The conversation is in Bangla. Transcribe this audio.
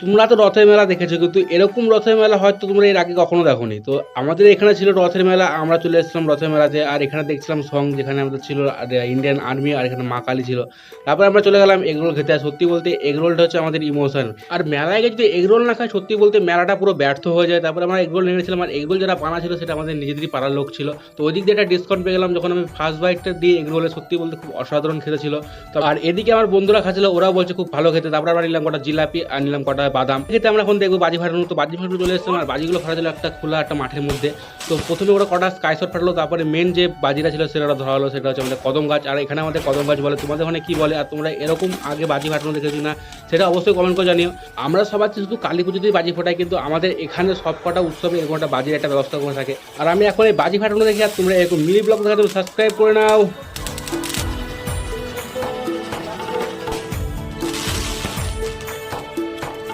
তোমরা তো রথের মেলা দেখেছো, কিন্তু এরকম রথের মেলা হয়তো তোমরা এর আগে কখনো দেখোনি। তো আমাদের এখানে ছিল রথের মেলা, আমরা চলে এসেছিলাম রথের মেলাতে। আর এখানে দেখছিলাম সং, যেখানে আমাদের ছিল ইন্ডিয়ান আর্মি, আর এখানে মা কালী ছিল। তারপরে আমরা চলে গেলাম এগরোল খেতে। আর সত্যি বলতে এগরোলটা হচ্ছে আমাদের ইমোশন। আর মেলায় গিয়ে যদি এগরোল না খায়, সত্যি বলতে মেলাটা পুরো ব্যর্থ হয়ে যায়। তারপরে আমরা এগরোল নিয়েছিলাম, আর এগরোল যারা বানা ছিল সেটা আমাদের নিজেদেরই পাড়ার লোক ছিল। তো ওই দিক দিয়ে একটা ডিসকাউন্ট পেয়ে গেলাম যখন আমি ফার্স্ট বাইকটা দিয়ে এগরোলে। সত্যি বলতে খুব অসাধারণ খেতে ছিল। তো আর এদিকে আমার বন্ধুরা খাচ্ছিল, ওরাও বলছে খুব ভালো খেতে। তারপরে আমরা নিলাম কটা জিলাপি আর নিলাম কটা বাদাম খেতে। আমরা এখন দেখবো বাজি ফাটানো। তো বাজি ফাটানো চলে এসেছিলাম, আর বাজিগুলো ফাটা ছিল একটা খোলা একটা মাঠের মধ্যে। তো প্রথমে ওরা কটা স্কাই শট ফাটালো, তারপরে মেন যে বাজিটা ছিল সেটা ধরা হলো, সেটা হচ্ছে আমাদের কদম গাছ। আর এখানে আমাদের কদম গাছ বলে, তোমাদের ওখানে কি বলে? আর তোমরা এরকম আগে বাজি ফাটানো দেখেছি না সেটা অবশ্যই কমেন্ট করে জানিও। আমরা সবার শুধু কালী পুজোতেই বাজি ফোটাই, কিন্তু আমাদের এখানে সব কটা উৎসবে এরকম একটা বাজির একটা ব্যবস্থা করে থাকে। আর আমি এখন এই বাজি ফাটানো দেখি, আর তোমরা এরকম মিনি ব্লগ দেখা, তুমি সাবস্ক্রাইব করে নাও।